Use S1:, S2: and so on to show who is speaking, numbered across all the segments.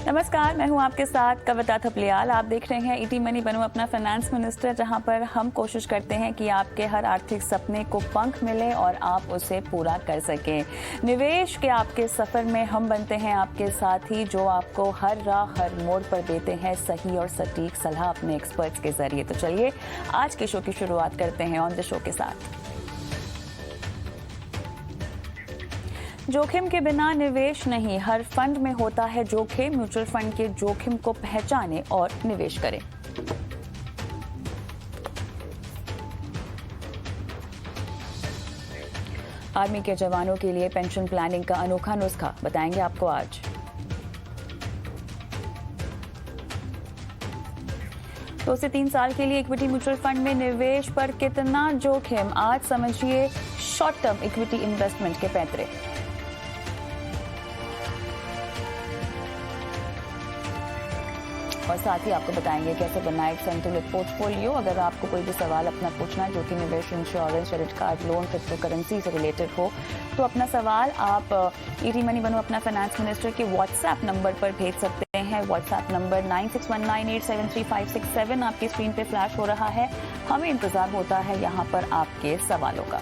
S1: नमस्कार, मैं हूं आपके साथ कविता थपलियाल। आप देख रहे हैं ईटी मनी बनो अपना फाइनेंस मिनिस्टर, जहां पर हम कोशिश करते हैं कि आपके हर आर्थिक सपने को पंख मिले और आप उसे पूरा कर सकें। निवेश के आपके सफर में हम बनते हैं आपके साथी, जो आपको हर राह हर मोड़ पर देते हैं सही और सटीक सलाह अपने एक्सपर्ट्स के जरिए। तो चलिए आज के शो की शुरुआत करते हैं ऑन द शो के साथ। जोखिम के बिना निवेश नहीं, हर फंड में होता है जोखिम। म्यूचुअल फंड के जोखिम को पहचानें और निवेश करें। आर्मी के जवानों के लिए पेंशन प्लानिंग का अनोखा नुस्खा बताएंगे आपको आज। दो से 3 साल के लिए इक्विटी म्यूचुअल फंड में निवेश पर कितना जोखिम, आज समझिए शॉर्ट टर्म इक्विटी इन्वेस्टमेंट के पैंतरे। और साथ ही आपको बताएंगे कैसे बनाए एक संतुलित पोर्टफोलियो। अगर आपको कोई भी सवाल अपना पूछना है जो कि निवेश, insurance, credit card, loan, crypto currency से रिलेटेड हो, तो अपना सवाल आप ईटी मनी बनो अपना फाइनेंस मिनिस्टर के व्हाट्सएप नंबर पर भेज सकते हैं। व्हाट्सएप नंबर 9619873567 आपकी स्क्रीन पे फ्लैश हो रहा है। हमें इंतजार होता है यहाँ पर आपके सवालों का।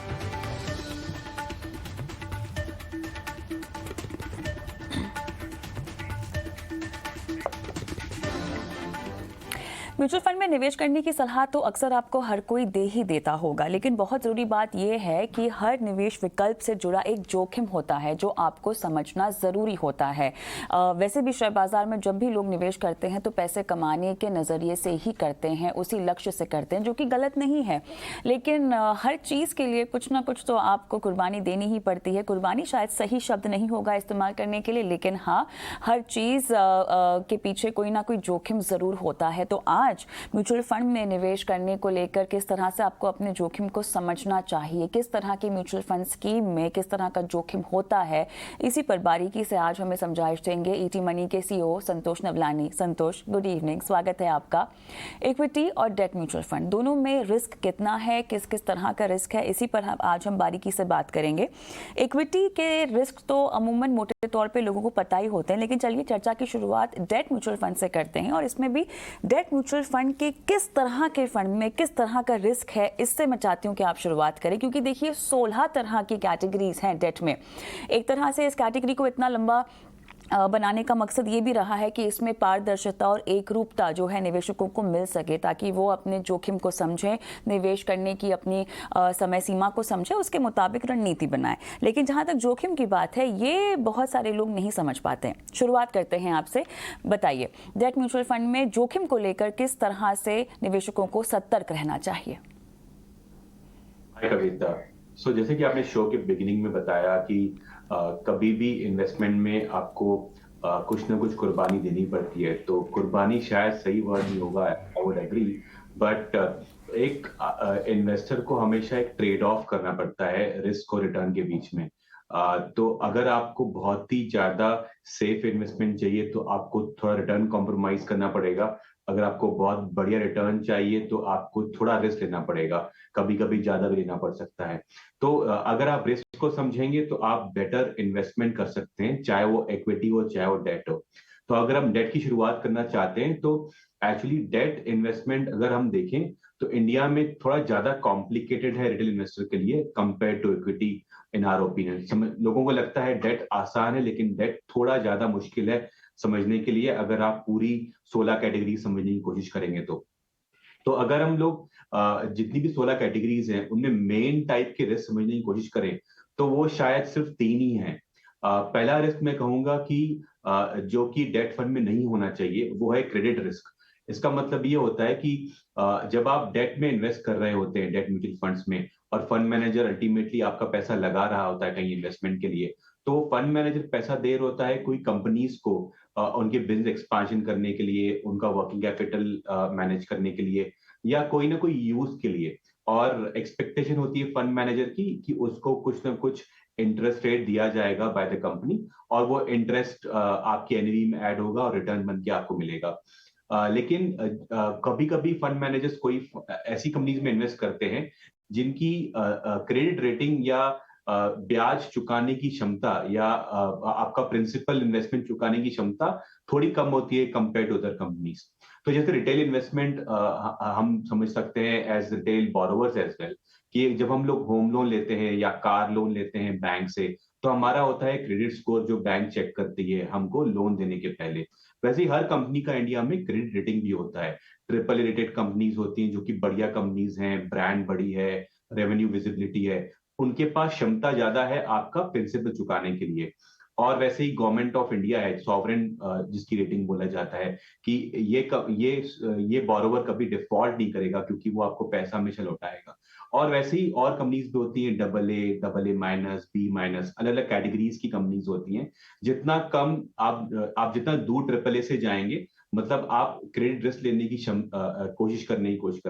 S1: म्यूचुअल फंड में निवेश करने की सलाह तो अक्सर आपको हर कोई दे ही देता होगा, लेकिन बहुत ज़रूरी बात यह है कि हर निवेश विकल्प से जुड़ा एक जोखिम होता है जो आपको समझना ज़रूरी होता है। वैसे भी शेयर बाजार में जब भी लोग निवेश करते हैं तो पैसे कमाने के नज़रिए से ही करते हैं, उसी लक्ष्य से करते हैं, जो कि गलत नहीं है। लेकिन हर चीज़ के लिए कुछ ना कुछ तो आपको कुर्बानी देनी ही पड़ती है। कुर्बानी शायद सही शब्द नहीं होगा इस्तेमाल करने के लिए, लेकिन हाँ, हर चीज़ के पीछे कोई ना कोई जोखिम ज़रूर होता है। तो आज म्यूचुअल फंड में निवेश करने को लेकर किस तरह से आपको अपने जोखिम को समझना चाहिए, किस तरह की म्यूचुअल फंड स्कीम में किस तरह का जोखिम होता है, इसी पर बारीकी से आज हमें समझाइश देंगे ईटी मनी के सीईओ संतोष नवलानी। संतोष, गुड इवनिंग, स्वागत है आपका। इक्विटी और डेट म्यूचुअल फंड दोनों में रिस्क कितना है, किस किस तरह का रिस्क है, इसी पर आज हम बारीकी से बात करेंगे। इक्विटी के रिस्क तो अमूमन मोटे तौर पर लोगों को पता ही होते हैं, लेकिन चलिए चर्चा की शुरुआत डेट म्यूचुअल फंड से करते हैं। और इसमें भी डेट म्यूचुअल फंड के किस तरह के फंड में किस तरह का रिस्क है, इससे मैं चाहती हूं कि आप शुरुआत करें, क्योंकि देखिए 16 तरह की कैटेगरीज हैं डेट में। एक तरह से इस कैटेगरी को इतना लंबा बनाने का मकसद ये भी रहा है कि इसमें पारदर्शिता और एकरूपता जो है निवेशकों को मिल सके, ताकि वो अपने जोखिम को समझें, निवेश करने की अपनी समय सीमा को समझें, उसके मुताबिक रणनीति बनाएं। लेकिन जहां तक जोखिम की बात है, ये बहुत सारे लोग नहीं समझ पाते हैं। शुरुआत करते हैं आपसे, बताइए डेट म्यूचुअल फंड में जोखिम को लेकर किस तरह से निवेशकों को सतर्क रहना चाहिए।
S2: हाय कविता, जैसे कि आपने शो के बिगिनिंग में बताया कि कभी भी इन्वेस्टमेंट में आपको कुछ ना कुछ कुर्बानी देनी पड़ती है। तो कुर्बानी शायद सही वर्ड नहीं होगा, आई वुड एग्री, बट एक इन्वेस्टर को हमेशा एक ट्रेड ऑफ करना पड़ता है रिस्क और रिटर्न के बीच में। तो अगर आपको बहुत ही ज्यादा सेफ इन्वेस्टमेंट चाहिए तो आपको थोड़ा रिटर्न कॉम्प्रोमाइज करना पड़ेगा। अगर आपको बहुत बढ़िया रिटर्न चाहिए तो आपको थोड़ा रिस्क लेना पड़ेगा, कभी कभी ज्यादा भी लेना पड़ सकता है। तो अगर आप रिस्क को समझेंगे तो आप बेटर इन्वेस्टमेंट कर सकते हैं, चाहे वो इक्विटी हो चाहे वो डेट हो। तो अगर हम डेट की शुरुआत करना चाहते हैं तो एक्चुअली डेट इन्वेस्टमेंट अगर हम देखें तो इंडिया में थोड़ा ज्यादा कॉम्प्लिकेटेड है रिटेल इन्वेस्टर के लिए compare to equity. In our opinion लोगों को लगता है डेट आसान है, लेकिन डेट थोड़ा ज्यादा मुश्किल है समझने के लिए, अगर आप पूरी 16 कैटेगरी समझने की कोशिश करेंगे तो अगर हम लोग जितनी भी 16 कैटेगरीज हैं उनमें मेन टाइप के रिस्क समझने की कोशिश करें तो वो शायद सिर्फ 3 ही हैं। पहला रिस्क मैं कहूंगा कि जो कि डेट फंड में नहीं होना चाहिए, वो है क्रेडिट रिस्क। इसका मतलब ये होता है कि जब आप डेट में इन्वेस्ट कर रहे होते हैं, डेट म्यूचुअल फंड्स में, और फंड मैनेजर अल्टीमेटली आपका पैसा लगा रहा होता है कहीं इन्वेस्टमेंट के लिए, तो फंड मैनेजर पैसा दे रहा होता है कोई कंपनीज को उनके बिजनेस एक्सपांशन करने के लिए, उनका वर्किंग कैपिटल मैनेज करने के लिए, या कोई ना कोई यूज के लिए। और एक्सपेक्टेशन होती है फंड मैनेजर की कि उसको कुछ ना कुछ इंटरेस्ट रेट दिया जाएगा बाय द कंपनी, और वो इंटरेस्ट आपके एनएवी में ऐड होगा और रिटर्न बन के आपको मिलेगा। लेकिन कभी कभी फंड मैनेजर्स कोई ऐसी कंपनीज में इन्वेस्ट करते हैं जिनकी क्रेडिट रेटिंग या ब्याज चुकाने की क्षमता या आपका प्रिंसिपल इन्वेस्टमेंट चुकाने की क्षमता थोड़ी कम होती है कंपेयर टू अदर कंपनीज। तो जैसे रिटेल इन्वेस्टमेंट हम समझ सकते हैं as retail borrowers as well, कि जब हम लोग होम लोन लेते हैं या कार लोन लेते हैं बैंक से, तो हमारा होता है क्रेडिट स्कोर जो बैंक चेक करती है हमको लोन देने के पहले। वैसे ही हर कंपनी का इंडिया में क्रेडिट रेटिंग भी होता है। ट्रिपल रेटेड कंपनीज होती हैं जो कि बढ़िया कंपनीज हैं, ब्रांड बड़ी है, रेवेन्यू विजिबिलिटी है, उनके पास क्षमता ज्यादा है आपका प्रिंसिपल चुकाने के लिए। और वैसे ही गवर्नमेंट ऑफ इंडिया है सॉवरेन, जिसकी रेटिंग बोला जाता है कि ये बोरोवर कभी डिफॉल्ट नहीं करेगा क्योंकि वो आपको पैसा हमेशा लौटाएगा। और वैसे ही और कंपनीज भी होती हैं, double A minus, B minus, अलग अलग कैटेगरीज की कंपनीज होती हैं। जितना कम आप जितना दूर ट्रिपल ए से जाएंगे, मतलब आप क्रेडिट रिस्क लेने की कोशिश कर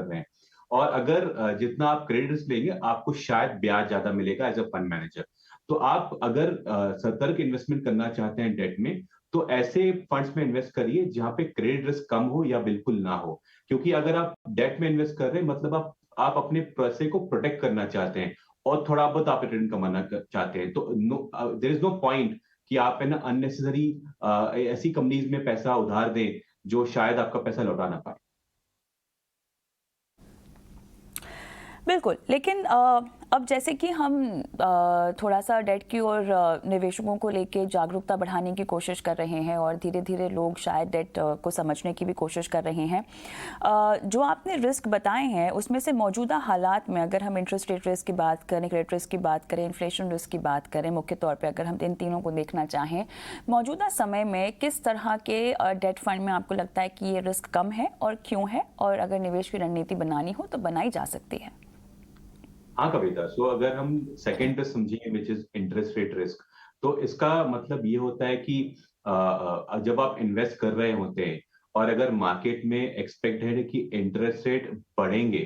S2: रहे हैं। और अगर जितना आप क्रेडिट रिस्क लेंगे आपको शायद ब्याज ज्यादा मिलेगा एज अ फंड मैनेजर। तो आप अगर सतर्क इन्वेस्टमेंट करना चाहते हैं डेट में, तो ऐसे फंड्स में इन्वेस्ट करिए जहां पे क्रेडिट रिस्क कम हो या बिल्कुल ना हो। क्योंकि अगर आप डेट में इन्वेस्ट कर रहे हैं, मतलब आप अपने पैसे को प्रोटेक्ट करना चाहते हैं और थोड़ा बहुत आप रिटर्न कमाना चाहते हैं, तो देयर इज नो पॉइंट कि आप है ना अननेसेसरी ऐसी कंपनीज में पैसा उधार दें जो शायद आपका पैसा लौटा ना पाए।
S1: बिल्कुल, लेकिन अब जैसे कि हम थोड़ा सा डेट की और निवेशकों को लेके जागरूकता बढ़ाने की कोशिश कर रहे हैं और धीरे धीरे लोग शायद डेट को समझने की भी कोशिश कर रहे हैं। जो आपने रिस्क बताए हैं उसमें से मौजूदा हालात में अगर हम इंटरेस्ट रेट रिस्क की बात करें, क्रेडिट रिस्क की बात करें, इन्फ्लेशन रिस्क की बात करें, मुख्य तौर पर अगर हम इन तीनों को देखना चाहें, मौजूदा समय में किस तरह के डेट फंड में आपको लगता है कि ये रिस्क कम है और क्यों है, और अगर निवेश की रणनीति बनानी हो तो बनाई जा सकती है?
S2: हाँ कविता, सो अगर हम सेकेंड रिस्क समझेंगे which is interest rate risk, तो इसका मतलब ये होता है कि जब आप इन्वेस्ट कर रहे होते हैं और अगर मार्केट में एक्सपेक्टेड है कि इंटरेस्ट रेट बढ़ेंगे,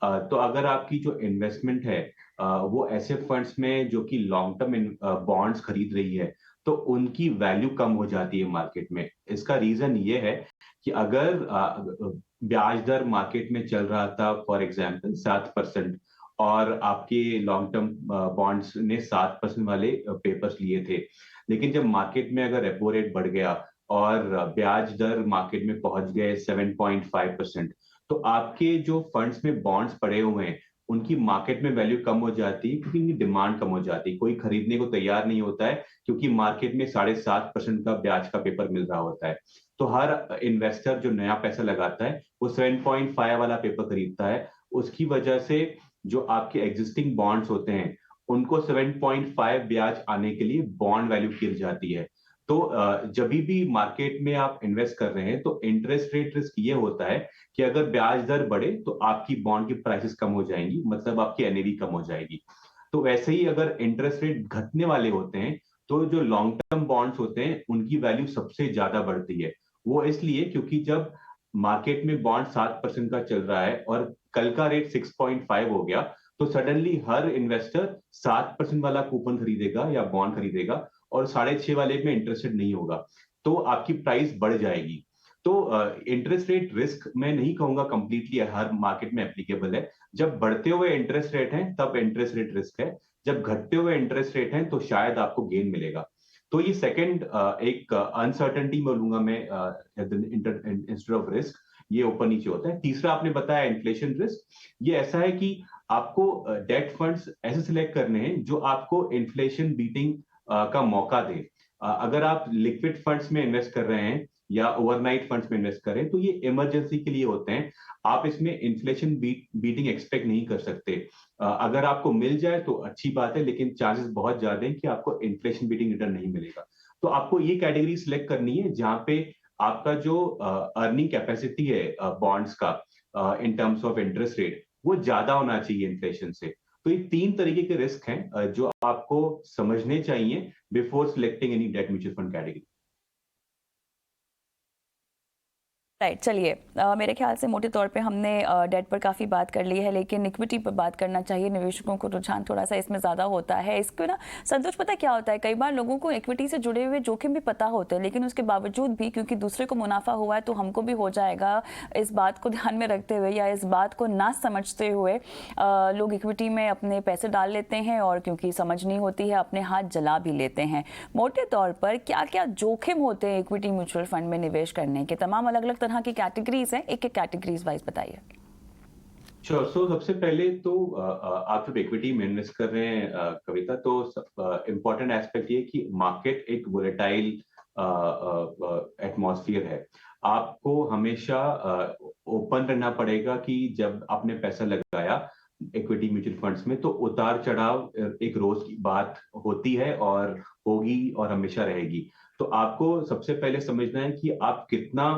S2: तो अगर आपकी जो इन्वेस्टमेंट है वो ऐसे फंड्स में जो कि लॉन्ग टर्म बॉन्ड्स खरीद रही है, तो उनकी वैल्यू कम हो जाती है मार्केट में। इसका रीजन ये है कि अगर ब्याज दर मार्केट में चल रहा था फॉर एग्जाम्पल 7%, और आपके लॉन्ग टर्म बॉन्ड्स ने 7% वाले पेपर्स लिए थे, लेकिन जब मार्केट में अगर रेपो रेट बढ़ गया और ब्याज दर मार्केट में पहुंच गए 7.5%, तो आपके जो फंड्स में बॉन्ड्स पड़े हुए हैं उनकी मार्केट में वैल्यू कम हो जाती है क्योंकि उनकी डिमांड कम हो जाती है, कोई खरीदने को तैयार नहीं होता है क्योंकि मार्केट में 7.5% का ब्याज का पेपर मिल रहा होता है। तो हर इन्वेस्टर जो नया पैसा लगाता है वो 7.5 वाला पेपर खरीदता है। उसकी वजह से जो आपके एग्जिस्टिंग बॉन्ड्स होते हैं उनको 7.5 ब्याज आने के लिए बॉन्ड वैल्यू गिर जाती है। तो जब भी मार्केट में आप इन्वेस्ट कर रहे हैं तो इंटरेस्ट रेट रिस्क ये होता है कि अगर ब्याज दर बढ़े तो आपकी बॉन्ड की प्राइसेस कम हो जाएंगी, मतलब आपकी एनएवी कम हो जाएगी। तो वैसे ही अगर इंटरेस्ट रेट घटने वाले होते हैं तो जो लॉन्ग टर्म बॉन्ड्स होते हैं उनकी वैल्यू सबसे ज्यादा बढ़ती है। वो इसलिए क्योंकि जब मार्केट में बॉन्ड 7% का चल रहा है और कल का रेट 6.5 हो गया, तो सडनली हर इन्वेस्टर 7% वाला कूपन खरीदेगा या बॉन्ड खरीदेगा और 6.5 वाले में इंटरेस्टेड नहीं होगा, तो आपकी प्राइस बढ़ जाएगी। तो इंटरेस्ट रेट रिस्क मैं नहीं कहूंगा कंप्लीटली हर मार्केट में एप्लीकेबल है। जब बढ़ते हुए इंटरेस्ट रेट है तब इंटरेस्ट रेट रिस्क है, जब घटते हुए इंटरेस्ट रेट है तो शायद आपको गेन मिलेगा। तो ये सेकंड एक अनसर्टेनिटी बोलूंगा मैं, इंस्टेड ऑफ रिस्क, ये ऊपर नीचे होता है। तीसरा आपने बताया इन्फ्लेशन रिस्क। ये ऐसा है कि आपको डेट फंड्स ऐसे सिलेक्ट करने हैं जो आपको इन्फ्लेशन बीटिंग का मौका दे। अगर आप लिक्विड फंड्स में इन्वेस्ट कर रहे हैं या ओवरनाइट फंड्स में इन्वेस्ट करें तो ये इमरजेंसी के लिए होते हैं। आप इसमें इन्फ्लेशन बीटिंग एक्सपेक्ट नहीं कर सकते। अगर आपको मिल जाए तो अच्छी बात है, लेकिन चांसेस बहुत ज्यादा है कि आपको इन्फ्लेशन बीटिंग रिटर्न नहीं मिलेगा। तो आपको ये कैटेगरी सिलेक्ट करनी है जहां पे आपका जो अर्निंग कैपेसिटी है बॉन्ड्स का in terms of interest rate वो ज्यादा होना चाहिए इन्फ्लेशन से। तो ये तीन तरीके के रिस्क हैं जो आपको समझने चाहिए before selecting any debt mutual fund category.
S1: Right, चलिए, मेरे ख्याल से मोटे तौर पे हमने डेट पर काफ़ी बात कर ली है, लेकिन इक्विटी पर बात करना चाहिए। निवेशकों को रुझान थोड़ा सा इसमें ज़्यादा होता है। इसको ना संतोष, पता क्या होता है, कई बार लोगों को इक्विटी से जुड़े हुए जोखिम भी पता होते हैं, लेकिन उसके बावजूद भी क्योंकि दूसरे को मुनाफा हुआ है तो हमको भी हो जाएगा, इस बात को ध्यान में रखते हुए या इस बात को ना समझते हुए लोग इक्विटी में अपने पैसे डाल लेते हैं, और क्योंकि समझ नहीं होती है अपने हाथ जला भी लेते हैं। मोटे तौर पर क्या क्या जोखिम होते हैं इक्विटी म्यूचुअल फंड में निवेश करने के? तमाम अलग अलग तरह की कैटेगरीज हैं, एक एक कैटेगरीज वाइज बताइए।
S2: श्योर। सो सबसे पहले तो आप जब इक्विटी में इन्वेस्ट कर रहे हैं कविता, तो इम्पोर्टेंट एस्पेक्ट ये कि मार्केट एक वोलेटाइल एटमॉस्फियर है। आपको हमेशा ओपन रहना पड़ेगा कि जब आपने पैसा लगाया इक्विटी म्यूचुअल फंड्स में, तो उतार चढ़ाव एक रोज की बात होती है और होगी और हमेशा रहेगी। तो आपको सबसे पहले समझना है कि आप कितना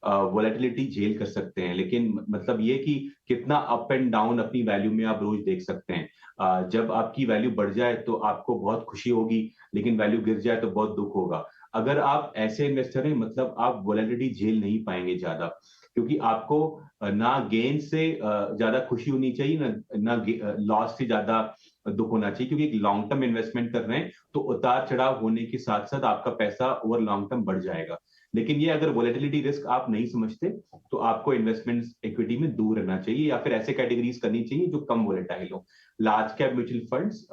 S2: वोलेटिलिटी झेल कर सकते हैं, लेकिन मतलब ये कि कितना अप एंड डाउन अपनी वैल्यू में आप रोज देख सकते हैं। जब आपकी वैल्यू बढ़ जाए तो आपको बहुत खुशी होगी, लेकिन वैल्यू गिर जाए तो बहुत दुख होगा। अगर आप ऐसे इन्वेस्टर हैं, मतलब आप वोलेटिलिटी झेल नहीं पाएंगे ज्यादा, क्योंकि आपको ना गेन से ज्यादा खुशी होनी चाहिए, ना लॉस से ज्यादा दुख होना चाहिए, क्योंकि एक लॉन्ग टर्म इन्वेस्टमेंट कर रहे हैं तो उतार चढ़ाव होने के साथ साथ आपका पैसा ओवर लॉन्ग टर्म बढ़ जाएगा। लेकिन ये अगर वोलेटिलिटी रिस्क आप नहीं समझते, तो आपको इन्वेस्टमेंट इक्विटी में दूर रहना चाहिए, या फिर ऐसे कैटेगरीज करनी चाहिए जो कम वोलेटाइल हो। लार्ज कैप म्यूचुअल फंड्स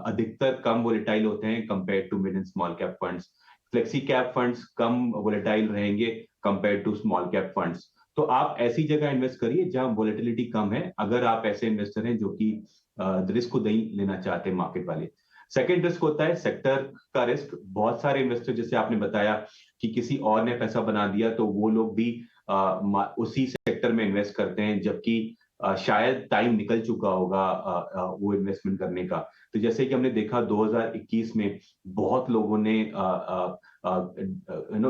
S2: अधिकतर कम वोलेटाइल होते हैं compare to mid and small cap funds. Flexi cap funds कम वोलेटाइल रहेंगे compare to small cap funds. तो आप ऐसी जगह इन्वेस्ट करिए जहां वोलेटिलिटी कम है, अगर आप ऐसे इन्वेस्टर हैं जो कि रिस्क को नहीं लेना चाहते मार्केट वाले। सेकेंड रिस्क होता है सेक्टर का रिस्क। बहुत सारे इन्वेस्टर, जैसे आपने बताया कि किसी और ने पैसा बना दिया, तो वो लोग भी उसी सेक्टर में इन्वेस्ट करते हैं, जबकि शायद टाइम निकल चुका होगा वो इन्वेस्टमेंट करने का। तो जैसे कि हमने देखा 2021 में बहुत लोगों ने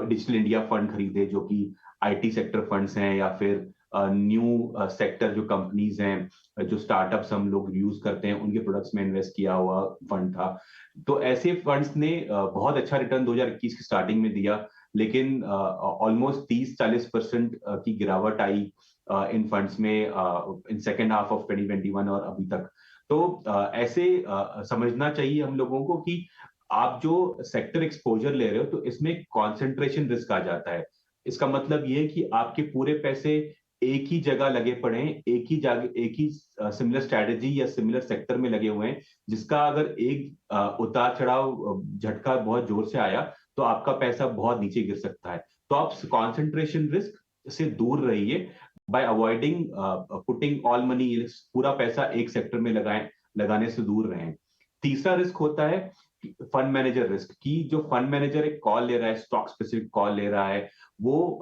S2: डिजिटल इंडिया फंड खरीदे, जो कि आईटी सेक्टर फंड्स हैं, या फिर न्यू सेक्टर जो कंपनीज हैं, जो स्टार्टअप्स हम लोग यूज करते हैं, उनके प्रोडक्ट्स में इन्वेस्ट किया हुआ फंड था। तो ऐसे फंड्स ने बहुत अच्छा रिटर्न 2021 की स्टार्टिंग में दिया, लेकिन ऑलमोस्ट 30-40% की गिरावट आई इन फंड्स में इन सेकेंड हाफ ऑफ 2021 और अभी तक। तो ऐसे समझना चाहिए हम लोगों को कि आप जो सेक्टर एक्सपोजर ले रहे हो, तो इसमें कॉन्सेंट्रेशन रिस्क आ जाता है। इसका मतलब ये है कि आपके पूरे पैसे एक ही जगह लगे पड़े हैं, एक ही सिमिलर स्ट्रैटेजी या सिमिलर सेक्टर में लगे हुए हैं, जिसका अगर एक उतार चढ़ाव झटका बहुत जोर से आया, तो आपका पैसा बहुत नीचे गिर सकता है। तो आप कॉन्सेंट्रेशन रिस्क से दूर रहिए bye avoiding putting all money, पूरा पैसा एक सेक्टर में लगाने से दूर रहें। तीसरा रिस्क होता है फंड मैनेजर रिस्क, की जो फंड मैनेजर एक कॉल ले रहा है, स्टॉक स्पेसिफिक कॉल ले रहा है, वो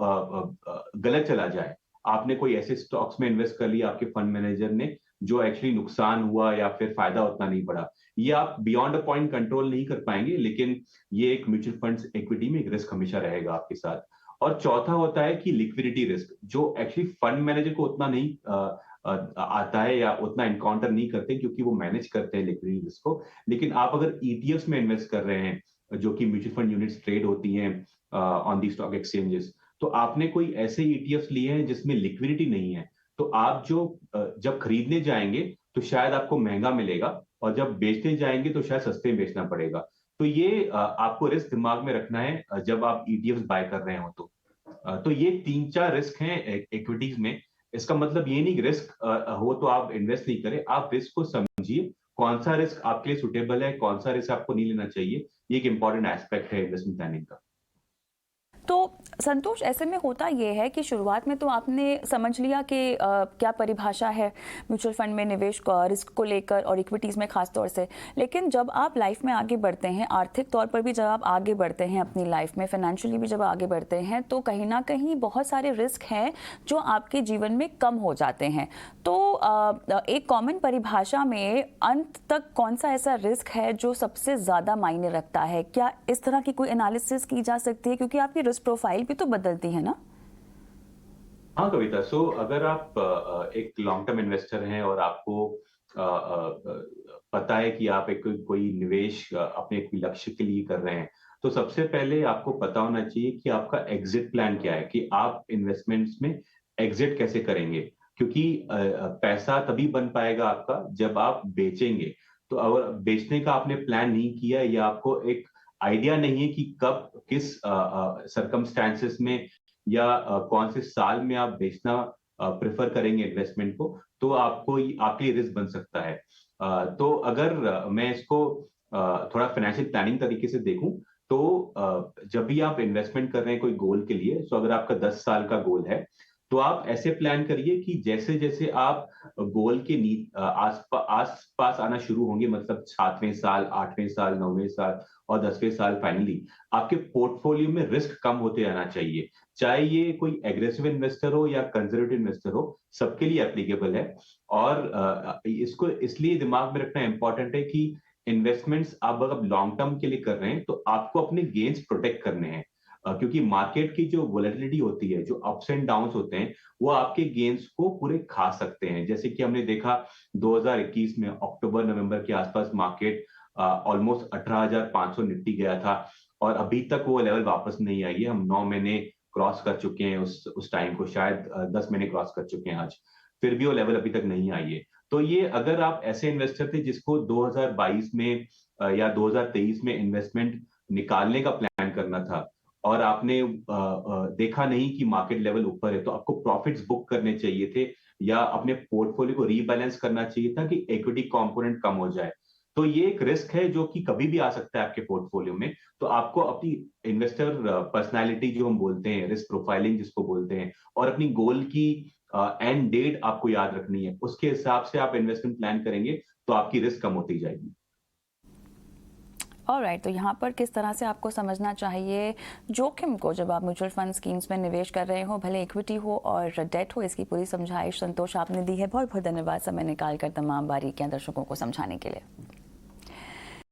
S2: गलत चला जाए। आपने कोई ऐसे स्टॉक्स में इन्वेस्ट कर लिया आपके फंड मैनेजर ने, जो एक्चुअली नुकसान हुआ या फिर फायदा उतना नहीं पड़ा, ये आप बियॉन्ड अ पॉइंट कंट्रोल नहीं कर पाएंगे, लेकिन ये एक म्यूचुअल फंड्स इक्विटी में एक रिस्क हमेशा रहेगा आपके साथ। और चौथा होता है कि लिक्विडिटी रिस्क, जो एक्चुअली फंड मैनेजर को उतना नहीं आता है या उतना इनकाउंटर नहीं करते, क्योंकि वो मैनेज करते हैं लिक्विडिटी रिस्क को। लेकिन आप अगर ईटीएफ्स में इन्वेस्ट कर रहे हैं, जो कि म्यूचुअल फंड यूनिट्स ट्रेड होती हैं ऑन दी स्टॉक एक्सचेंजेस, तो आपने कोई ऐसे ईटीएफ्स लिए हैं जिसमें लिक्विडिटी नहीं है, तो आप जब खरीदने जाएंगे तो शायद आपको महंगा मिलेगा, और जब बेचने जाएंगे तो शायद सस्ते में बेचना पड़ेगा। तो ये आपको रिस्क दिमाग में रखना है जब आप ईटीएफ्स बाय कर रहे हो। तो ये 3-4 रिस्क हैं इक्विटीज में। इसका मतलब ये नहीं कि रिस्क हो तो आप इन्वेस्ट नहीं करें, आप रिस्क को समझिए, कौन सा रिस्क आपके लिए सुटेबल है, कौन सा रिस्क आपको नहीं लेना चाहिए। ये एक इंपॉर्टेंट एस्पेक्ट है इन्वेस्टमेंट प्लानिंग का।
S1: तो संतोष, ऐसे में होता ये है कि शुरुआत में तो आपने समझ लिया कि क्या परिभाषा है म्यूचुअल फंड में निवेश रिस्क को लेकर और इक्विटीज़ में खास तौर से, लेकिन जब आप लाइफ में आगे बढ़ते हैं, आर्थिक तौर पर भी जब आप आगे बढ़ते हैं अपनी लाइफ में, फाइनेंशियली भी जब आगे बढ़ते हैं, तो कहीं ना कहीं बहुत सारे रिस्क हैं जो आपके जीवन में कम हो जाते हैं। तो एक कॉमन परिभाषा में अंत तक कौन सा ऐसा रिस्क है जो सबसे ज़्यादा मायने रखता है? क्या इस तरह की कोई एनालिसिस की जा सकती है, क्योंकि आपकी रिस्क प्रोफाइल भी तो बदलती है ना?
S2: हाँ कविता, सो अगर आप एक लॉन्ग टर्म इन्वेस्टर हैं और आपको पता है कि आप एक कोई निवेश अपने एक लक्ष्य के लिए कर रहे हैं, तो सबसे पहले आपको पता होना चाहिए कि आपका एग्जिट प्लान क्या है, कि आप इन्वेस्टमेंट्स में एग्जिट कैसे करेंगे। क्योंकि पैसा तभी बन पाएगा आपका जब आप बेचेंगे। तो अगर बेचने का आपने प्लान नहीं किया या आपको एक आइडिया नहीं है कि कब किस सरकमस्टांसेस में या कौन से साल में आप बेचना प्रेफर करेंगे इन्वेस्टमेंट को, तो आपके लिए रिस्क बन सकता है। तो अगर मैं इसको थोड़ा फाइनेंशियल प्लानिंग तरीके से देखूं, तो जब भी आप इन्वेस्टमेंट कर रहे हैं कोई गोल के लिए, तो अगर आपका 10 साल का गोल है, तो आप ऐसे प्लान करिए कि जैसे जैसे आप गोल के आस पास आना शुरू होंगे, मतलब 7वें साल, 8वें साल, 9वें साल और 10वें साल, फाइनली आपके पोर्टफोलियो में रिस्क कम होते जाना चाहिए। चाहे ये कोई एग्रेसिव इन्वेस्टर हो या कंजर्वेटिव इन्वेस्टर हो, सबके लिए एप्लीकेबल है। और इसको इसलिए दिमाग में रखना इंपॉर्टेंट है कि इन्वेस्टमेंट्स आप अगर लॉन्ग टर्म के लिए कर रहे हैं, तो आपको अपने गेन्स प्रोटेक्ट करने हैं। क्योंकि मार्केट की जो वोलेटिलिटी होती है, जो अप्स एंड डाउन्स होते हैं, वो आपके गेन्स को पूरे खा सकते हैं। जैसे कि हमने देखा 2021 में अक्टूबर नवंबर के आसपास मार्केट ऑलमोस्ट 18,500 निफ्टी गया था, और अभी तक वो लेवल वापस नहीं आई है। हम 9 महीने क्रॉस कर चुके हैं उस टाइम को, शायद 10 महीने क्रॉस कर चुके हैं आज, फिर भी वो लेवल अभी तक नहीं आई है। तो ये अगर आप ऐसे इन्वेस्टर थे जिसको 2022 में या 2023 में इन्वेस्टमेंट निकालने का प्लान करना था, और आपने देखा नहीं कि मार्केट लेवल ऊपर है, तो आपको प्रॉफिट्स बुक करने चाहिए थे, या अपने पोर्टफोलियो को रीबैलेंस करना चाहिए था कि इक्विटी कंपोनेंट कम हो जाए। तो ये एक रिस्क है जो कि कभी भी आ सकता है आपके पोर्टफोलियो में। तो आपको अपनी इन्वेस्टर पर्सनालिटी जो हम बोलते हैं, रिस्क प्रोफाइलिंग जिसको बोलते हैं, और अपनी गोल की एंड डेट आपको याद रखनी है। उसके हिसाब से आप इन्वेस्टमेंट प्लान करेंगे तो आपकी रिस्क कम होती जाएगी।
S1: ऑलराइट, तो यहाँ पर किस तरह से आपको समझना चाहिए जोखिम को जब आप म्यूचुअल फंड स्कीम्स में निवेश कर रहे हो, भले इक्विटी हो और डेट हो, इसकी पूरी समझाइश संतोष आपने दी है। बहुत बहुत धन्यवाद समय निकाल कर तमाम बारीकियां दर्शकों को समझाने के लिए।